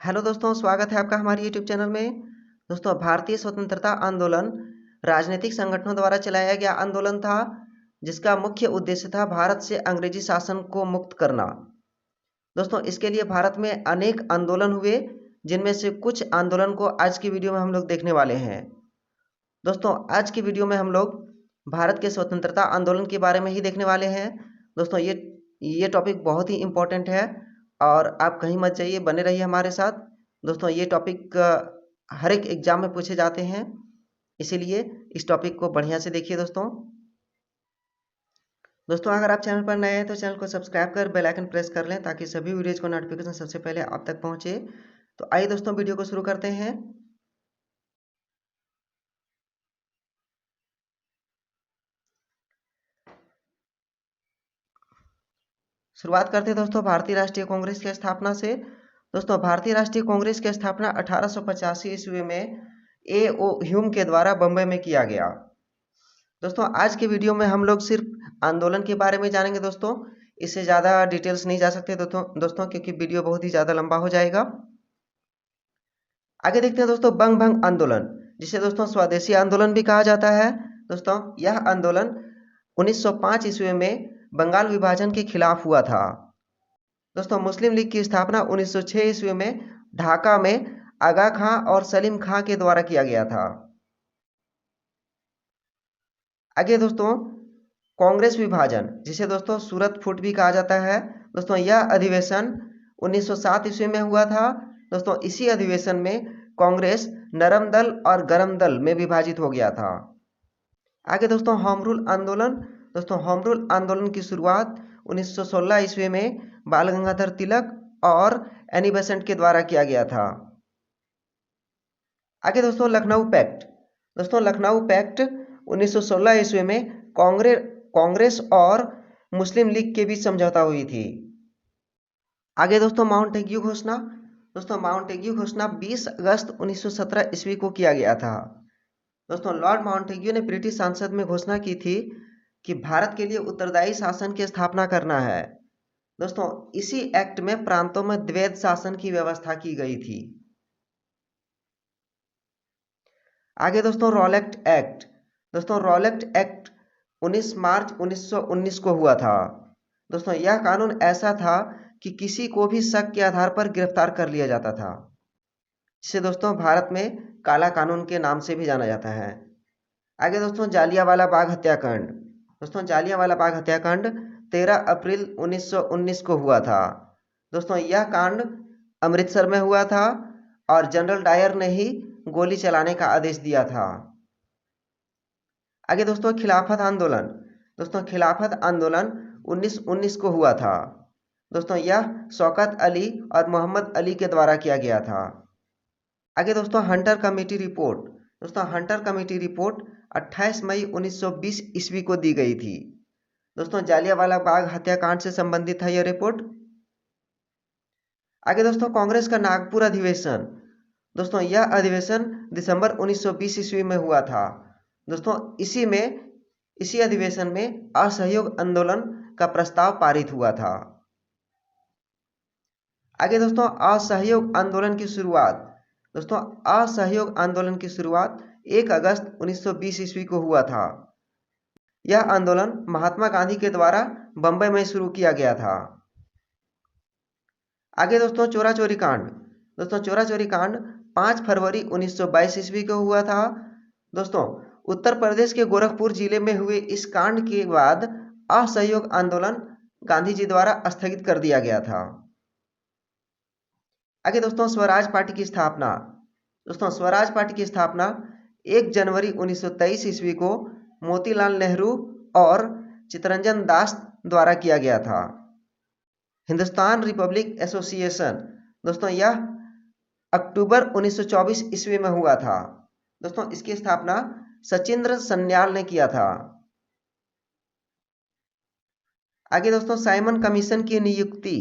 Hello दोस्तों, स्वागत है आपका हमारे यूट्यूब चैनल में। दोस्तों, भारतीय स्वतंत्रता आंदोलन राजनीतिक संगठनों द्वारा चलाया गया आंदोलन था, जिसका मुख्य उद्देश्य था भारत से अंग्रेजी शासन को मुक्त करना। दोस्तों, इसके लिए भारत में अनेक आंदोलन हुए, जिनमें से कुछ आंदोलन को आज की वीडियो में हम लोग देखने वाले हैं। दोस्तों, आज की वीडियो में हम लोग भारत के स्वतंत्रता आंदोलन के बारे में ही देखने वाले हैं। दोस्तों, ये टॉपिक बहुत ही इम्पोर्टेंट है और आप कहीं मत जाइए, बने रहिए हमारे साथ। दोस्तों, ये टॉपिक हर एक एग्जाम में पूछे जाते हैं, इसीलिए इस टॉपिक को बढ़िया से देखिए। दोस्तों, अगर आप चैनल पर नए हैं तो चैनल को सब्सक्राइब कर बेल आइकन प्रेस कर लें, ताकि सभी वीडियोज को नोटिफिकेशन सबसे पहले आप तक पहुंचे। तो आइए दोस्तों, वीडियो को शुरू करते हैं। शुरुआत करते हैं दोस्तों भारतीय राष्ट्रीय कांग्रेस की स्थापना से। दोस्तों, भारतीय राष्ट्रीय कांग्रेस की स्थापना 1885 ईस्वी में A.O. ह्यूम के द्वारा बम्बई में किया गया। दोस्तों, आज के वीडियो में हम लोग सिर्फ आंदोलन के बारे में जानेंगे दोस्तों। इससे ज़्यादा डिटेल्स नहीं जा सकते दोस्तों, क्योंकि वीडियो बहुत ही ज़्यादा लंबा हो जाएगा। आगे देखते हैं दोस्तों बंग भंग आंदोलन, जिसे दोस्तों स्वदेशी आंदोलन भी कहा जाता है। दोस्तों, यह आंदोलन 1905 ईस्वी में बंगाल विभाजन के खिलाफ हुआ था। दोस्तों, मुस्लिम लीग की स्थापना 1906 ईस्वी में ढाका में आगा खां और सलीम खां के द्वारा किया गया था। आगे दोस्तों कांग्रेस विभाजन, जिसे दोस्तों सूरत फुट भी कहा जाता है। दोस्तों, यह अधिवेशन 1907 ईस्वी में हुआ था। दोस्तों, इसी अधिवेशन में कांग्रेस नरम दल और गरम दल में विभाजित हो गया था। आगे दोस्तों होम रूल आंदोलन। दोस्तों, होम रूल आंदोलन की शुरुआत 1916 ईस्वी में बाल गंगाधर तिलक और एनी बेसेंट के द्वारा किया गया था। आगे दोस्तों लखनऊ पैक्ट। दोस्तों, लखनऊ पैक्ट 1916 ईस्वी में कांग्रेस और मुस्लिम लीग के बीच समझौता हुई थी। आगे दोस्तों माउंटेग्यू घोषणा। दोस्तों, माउंटेग्यू घोषणा 20 अगस्त 1917 ईस्वी को किया गया था। दोस्तों, लॉर्ड माउंटेग्यू ने ब्रिटिश संसद में घोषणा की थी कि भारत के लिए उत्तरदायी शासन की स्थापना करना है। दोस्तों, इसी एक्ट में प्रांतों में द्वैध शासन की व्यवस्था की गई थी। आगे दोस्तों रॉलेट एक्ट। दोस्तों, रॉलेट एक्ट 19 मार्च 1919 को हुआ था। दोस्तों, यह कानून ऐसा था कि किसी को भी शक के आधार पर गिरफ्तार कर लिया जाता था, जिसे दोस्तों भारत में काला कानून के नाम से भी जाना जाता है। आगे दोस्तों जालियांवाला बाग हत्याकांड। दोस्तों, जालियांवाला बाग हत्याकांड 13 अप्रैल 1919 को हुआ था। दोस्तों, यह कांड अमृतसर में हुआ था और जनरल डायर ने ही गोली चलाने का आदेश दिया था। आगे दोस्तों खिलाफत आंदोलन। दोस्तों, खिलाफत आंदोलन 1919 को हुआ था। दोस्तों, यह शौकत अली और मोहम्मद अली के द्वारा किया गया था। आगे दोस्तों हंटर कमेटी रिपोर्ट। दोस्तों, हंटर कमेटी रिपोर्ट 28 मई 1920 ईस्वी को दी गई थी। दोस्तों, जालियांवाला बाग हत्याकांड से संबंधित है यह रिपोर्ट। आगे दोस्तों कांग्रेस का नागपुर अधिवेशन। दोस्तों, यह अधिवेशन दिसंबर 1920 ईस्वी में हुआ था। दोस्तों, इसी अधिवेशन में असहयोग आंदोलन का प्रस्ताव पारित हुआ था। आगे दोस्तों असहयोग आंदोलन की शुरुआत। दोस्तों, असहयोग आंदोलन की शुरुआत 1 अगस्त 1920 ईस्वी को हुआ था। यह आंदोलन महात्मा गांधी के द्वारा बंबई में शुरू किया गया था। आगे दोस्तों चोरा चोरी कांड। दोस्तों, चोरा चोरी कांड 5 फरवरी 1922 ईस्वी को हुआ था। दोस्तों, उत्तर प्रदेश के गोरखपुर जिले में हुए इस कांड के बाद असहयोग आंदोलन गांधी जी द्वारा स्थगित कर दिया गया था। आगे दोस्तों स्वराज पार्टी की स्थापना। दोस्तों, स्वराज पार्टी की स्थापना 1 जनवरी 1923 ईस्वी को मोतीलाल नेहरू और चित्तरंजन दास द्वारा किया गया था। Hindustan Republic association. दोस्तों, यह अक्टूबर 1924 ईस्वी में हुआ था। दोस्तों, इसकी स्थापना सचिंद्र सन्याल ने किया था। आगे दोस्तों साइमन कमीशन की नियुक्ति।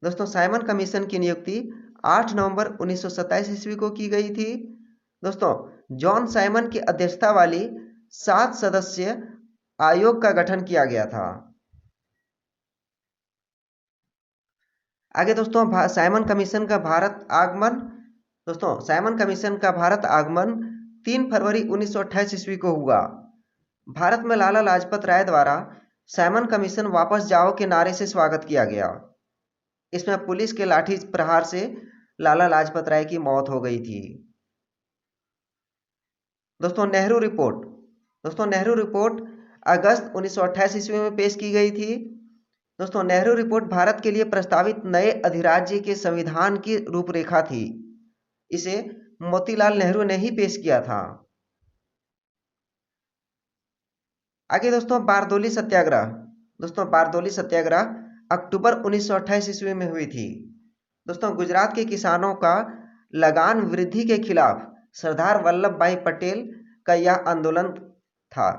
दोस्तों, साइमन कमीशन की नियुक्ति 8 नवंबर 1927 ईस्वी को की गई थी। दोस्तों, जॉन साइमन की अध्यक्षता वाली 7 सदस्य आयोग का गठन किया गया था। आगे दोस्तों साइमन कमीशन का भारत आगमन। दोस्तों साइमन कमीशन का भारत आगमन 3 फरवरी 1928 ईस्वी को हुआ। भारत में लाला लाजपत राय द्वारा साइमन कमीशन वापस जाओ के नारे से स्वागत किया गया। इसमें पुलिस के लाठी प्रहार से लाला लाजपत राय की मौत हो गई थी। दोस्तों नेहरू रिपोर्ट। दोस्तों नेहरू रिपोर्ट अगस्त 1928 ईस्वी में पेश की गई थी। दोस्तों नेहरू रिपोर्ट भारत के लिए प्रस्तावित नए अधिराज्य के संविधान की रूपरेखा थी। इसे मोतीलाल नेहरू ने ही पेश किया था। आगे दोस्तों बारदोली सत्याग्रह। दोस्तों बारदोली सत्याग्रह अक्टूबर 1928 ईस्वी में हुई थी। दोस्तों गुजरात के किसानों का लगान वृद्धि के खिलाफ सरदार वल्लभ भाई पटेल का यह आंदोलन था।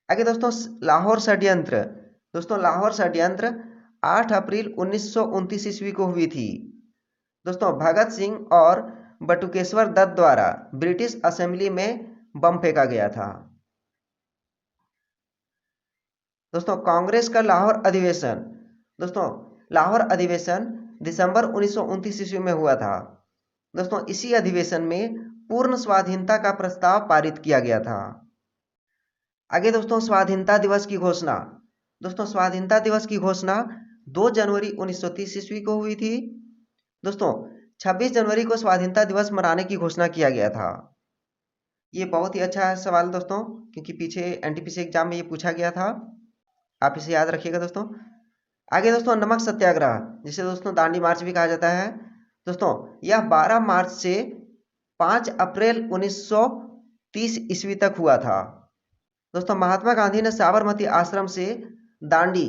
आगे दोस्तों लाहौर षड्यंत्र। दोस्तों लाहौर षड्यंत्र 8 अप्रैल 1929 ईस्वी को हुई थी। दोस्तों भगत सिंह और बटुकेश्वर दत्त द्वारा ब्रिटिश असेंबली में बम फेंका गया था। दोस्तों कांग्रेस का लाहौर अधिवेशन। दोस्तों लाहौर अधिवेशन दिसंबर 1929 ईस्वी में हुआ था। दोस्तों इसी अधिवेशन में पूर्ण स्वाधीनता का प्रस्ताव पारित किया गया था। आगे दोस्तों स्वाधीनता दिवस की घोषणा। दोस्तों स्वाधीनता दिवस की घोषणा 2 जनवरी 1930 ईस्वी को हुई थी। दोस्तों 26 जनवरी को स्वाधीनता दिवस मनाने की घोषणा किया गया था। ये बहुत ही अच्छा है सवाल दोस्तों, क्योंकि पीछे एनटीपीसी एग्जाम में ये पूछा गया था। आप इसे याद रखिएगा दोस्तों। आगे दोस्तों नमक सत्याग्रह, जिसे दोस्तों दांडी मार्च भी कहा जाता है। दोस्तों यह 12 मार्च से 5 अप्रैल 1930 ईस्वी तक हुआ था। दोस्तों महात्मा गांधी ने साबरमती आश्रम से दांडी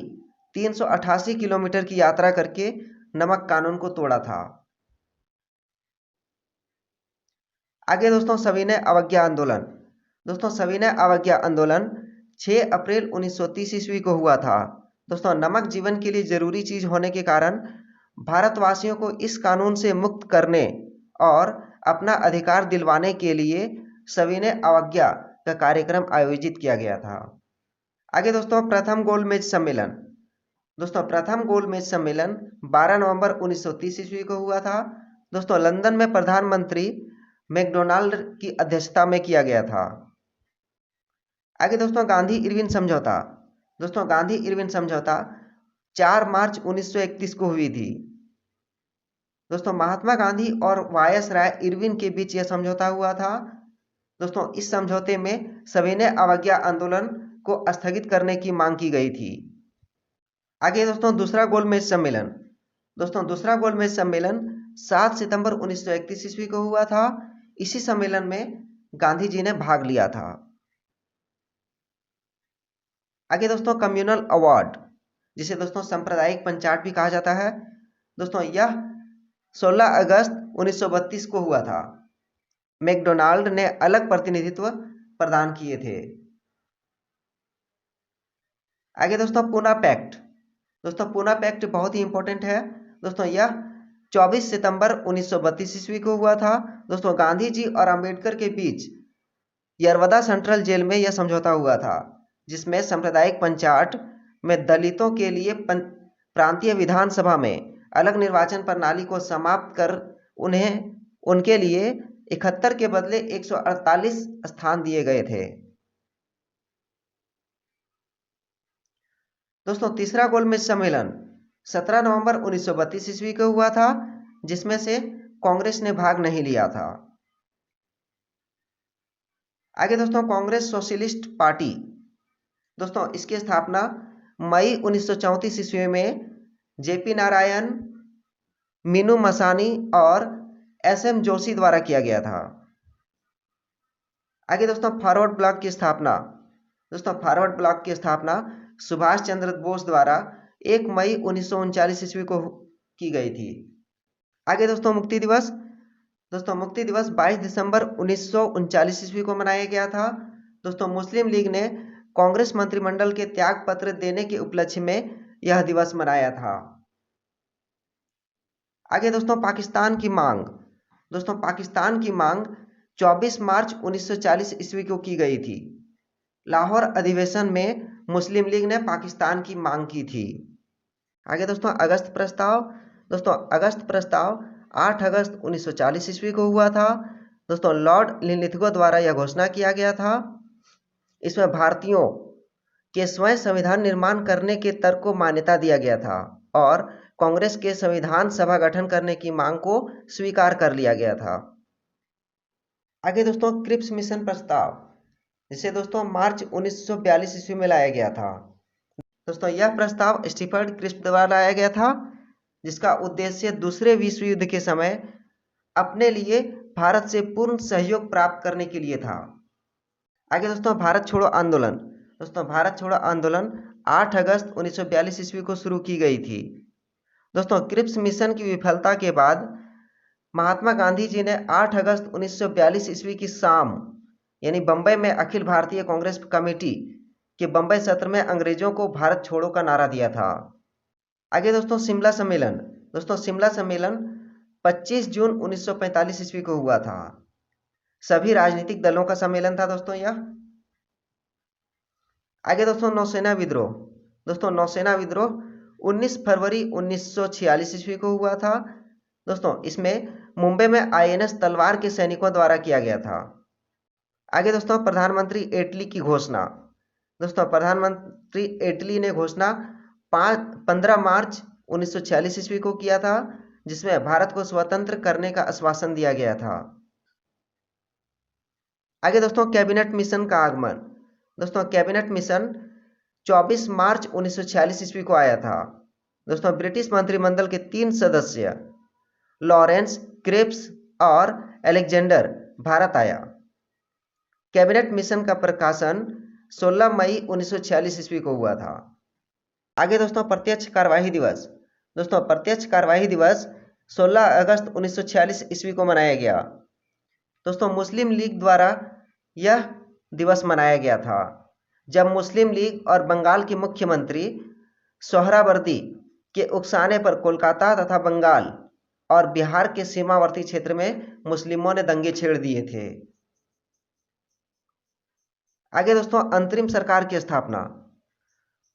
388 किलोमीटर की यात्रा करके नमक कानून को तोड़ा था। आगे दोस्तों सविनय अवज्ञा आंदोलन। दोस्तों सविनय अवज्ञा आंदोलन 6 अप्रैल 1930 ईस्वी को हुआ था। दोस्तों नमक जीवन के लिए जरूरी चीज होने के कारण भारतवासियों को इस कानून से मुक्त करने और अपना अधिकार दिलवाने के लिए सविनय अवज्ञा का कार्यक्रम आयोजित किया गया था। आगे दोस्तों प्रथम गोलमेज सम्मेलन। दोस्तों प्रथम गोलमेज सम्मेलन 12 नवंबर 1930 ईस्वी को हुआ था। दोस्तों लंदन में प्रधानमंत्री मैकडोनाल्ड की अध्यक्षता में किया गया था। आगे दोस्तों गांधी इरविन समझौता। दोस्तों गांधी इरविन समझौता 4 मार्च 1931 को हुई थी। दोस्तों महात्मा गांधी और वायसराय इरविन के बीच यह समझौता हुआ था। दोस्तों इस समझौते में सविनय अवज्ञा आंदोलन को स्थगित करने की मांग की गई थी। आगे दोस्तों दूसरा गोलमेज सम्मेलन। दोस्तों दूसरा गोलमेज सम्मेलन 7 सितंबर 1931 ईस्वी को हुआ था। इसी सम्मेलन में गांधी जी ने भाग लिया था। आगे दोस्तों कम्युनल अवार्ड, जिसे दोस्तों सांप्रदायिक पंचायत भी कहा जाता है। दोस्तों यह 16 अगस्त 1932 को हुआ था। मैकडोनाल्ड ने अलग प्रतिनिधित्व प्रदान किए थे। आगे दोस्तों पूना पैक्ट। दोस्तों पूना पैक्ट बहुत ही इंपॉर्टेंट है। दोस्तों यह 24 सितंबर 1932 ईस्वी को हुआ था। दोस्तों गांधी जी और अंबेडकर के बीच यरवदा सेंट्रल जेल में यह समझौता हुआ था, जिसमें सांप्रदायिक पंचायत में दलितों के लिए प्रांतीय विधानसभा में अलग निर्वाचन प्रणाली को समाप्त कर उन्हें उनके लिए 71 के बदले 148 स्थान दिए गए थे। दोस्तों तीसरा गोलमेज सम्मेलन 17 नवंबर 1932 ईस्वी को हुआ था, जिसमें से कांग्रेस ने भाग नहीं लिया था। आगे दोस्तों कांग्रेस सोशलिस्ट पार्टी। दोस्तों इसकी स्थापना मई 1934 ईस्वी में जेपी नारायण, मीनू मसानी और एसएम जोशी द्वारा किया गया था। आगे दोस्तों फॉरवर्ड ब्लॉक की स्थापना। दोस्तों फॉरवर्ड ब्लॉक की स्थापना सुभाष चंद्र बोस द्वारा 1 मई 1939 ईस्वी को की गई थी। आगे दोस्तों मुक्ति दिवस। दोस्तों मुक्ति दिवस 22 दिसंबर 1939 ईस्वी को मनाया गया था। दोस्तों मुस्लिम लीग ने कांग्रेस मंत्रिमंडल के त्याग पत्र देने के उपलक्ष्य में यह दिवस मनाया था। आगे दोस्तों पाकिस्तान की मांग। दोस्तों पाकिस्तान की मांग 24 मार्च 1940 ईस्वी को की गई थी। लाहौर अधिवेशन में मुस्लिम लीग ने पाकिस्तान की मांग की थी। आगे दोस्तों अगस्त प्रस्ताव। दोस्तों अगस्त प्रस्ताव 8 अगस्त 1940 ईस्वी को हुआ था। दोस्तों लॉर्ड लिनलिथगो द्वारा यह घोषणा किया गया था। इसमें भारतीयों के स्वयं संविधान निर्माण करने के तर्क को मान्यता दिया गया था और कांग्रेस के संविधान सभा गठन करने की मांग को स्वीकार कर लिया गया था। आगे दोस्तों क्रिप्स मिशन प्रस्ताव, जिसे दोस्तों मार्च 1942 ईस्वी में लाया गया था। दोस्तों यह प्रस्ताव स्टीफर्ड क्रिप्स द्वारा लाया गया था, जिसका उद्देश्य दूसरे विश्व युद्ध के समय अपने लिए भारत से पूर्ण सहयोग प्राप्त करने के लिए था। आगे दोस्तों भारत छोड़ो आंदोलन। दोस्तों भारत छोड़ो आंदोलन 8 अगस्त 1942 ईस्वी को शुरू की गई थी। दोस्तों क्रिप्स मिशन की विफलता के बाद महात्मा गांधी जी ने 8 अगस्त 1942 ईस्वी की शाम यानी बंबई में अखिल भारतीय कांग्रेस कमेटी के बंबई सत्र में अंग्रेजों को भारत छोड़ो का नारा दिया था। आगे दोस्तों शिमला सम्मेलन। दोस्तों शिमला सम्मेलन 25 जून 1945 ईस्वी को हुआ था। सभी राजनीतिक दलों का सम्मेलन था दोस्तों यह। आगे दोस्तों नौसेना विद्रोह। दोस्तों नौसेना विद्रोह 19 फरवरी 1946 ईस्वी को हुआ था। दोस्तों इसमें मुंबई में आईएनएस तलवार के सैनिकों द्वारा किया गया था। आगे दोस्तों प्रधानमंत्री एटली की घोषणा। दोस्तों प्रधानमंत्री एटली ने घोषणा 15 मार्च 1946 ईस्वी को किया था, जिसमें भारत को स्वतंत्र करने का आश्वासन दिया गया था। आगे दोस्तों कैबिनेट मिशन का आगमन। दोस्तों कैबिनेट मिशन 24 मार्च 1946 ईस्वी को आया था। दोस्तों ब्रिटिश मंत्रिमंडल के 3 सदस्य लॉरेंस, क्रिप्स और अलेक्जेंडर भारत आया। कैबिनेट मिशन का प्रकाशन 16 मई 1946 ईस्वी को हुआ था। आगे दोस्तों प्रत्यक्ष कार्यवाही दिवस। दोस्तों प्रत्यक्ष कार्यवाही दिवस 16 अगस्त 1946 ईस्वी को मनाया गया। दोस्तों मुस्लिम लीग द्वारा यह दिवस मनाया गया था, जब मुस्लिम लीग और बंगाल की मुख्यमंत्री सोहरावर्दी के उकसाने पर कोलकाता तथा बंगाल और बिहार के सीमावर्ती क्षेत्र में मुस्लिमों ने दंगे छेड़ दिए थे। आगे दोस्तों अंतरिम सरकार की स्थापना।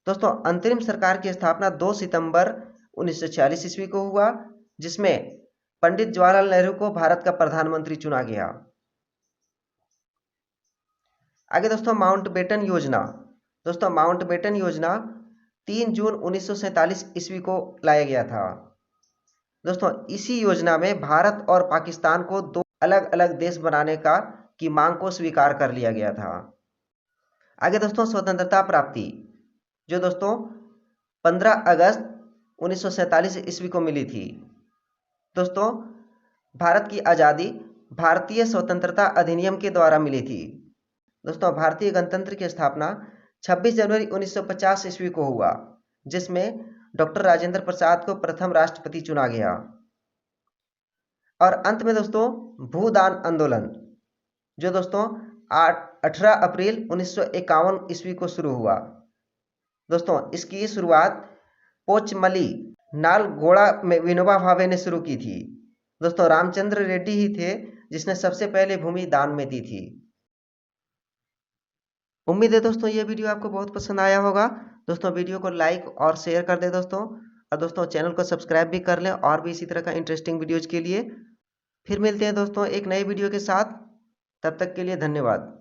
दोस्तों अंतरिम सरकार की स्थापना 2 सितंबर 1946 ईस्वी को हुआ, जिसमें पंडित जवाहरलाल नेहरू को भारत का प्रधानमंत्री चुना गया। आगे दोस्तों माउंटबेटन योजना। दोस्तों माउंटबेटन योजना 3 जून 1947 ईस्वी को लाया गया था। दोस्तों इसी योजना में भारत और पाकिस्तान को 2 अलग अलग देश बनाने की मांग को स्वीकार कर लिया गया था। आगे दोस्तों स्वतंत्रता प्राप्ति, जो दोस्तों 15 अगस्त 1947 ईस्वी को मिली थी। दोस्तों भारत की आज़ादी भारतीय स्वतंत्रता अधिनियम के द्वारा मिली थी। दोस्तों भारतीय गणतंत्र की स्थापना 26 जनवरी 1950 ईस्वी को हुआ, जिसमें डॉक्टर राजेंद्र प्रसाद को प्रथम राष्ट्रपति चुना गया। और अंत में दोस्तों भूदान आंदोलन, जो दोस्तों 18 अप्रैल 1951 ईस्वी को शुरू हुआ। दोस्तों इसकी शुरुआत पोचमली नालगोड़ा में विनोबा भावे ने शुरू की थी। दोस्तों रामचंद्र रेड्डी ही थे जिसने सबसे पहले भूमि दान में दी थी। उम्मीद है दोस्तों ये वीडियो आपको बहुत पसंद आया होगा। दोस्तों वीडियो को लाइक और शेयर कर दें दोस्तों, और दोस्तों चैनल को सब्सक्राइब भी कर लें और भी इसी तरह का इंटरेस्टिंग वीडियोज के लिए। फिर मिलते हैं दोस्तों एक नए वीडियो के साथ, तब तक के लिए धन्यवाद।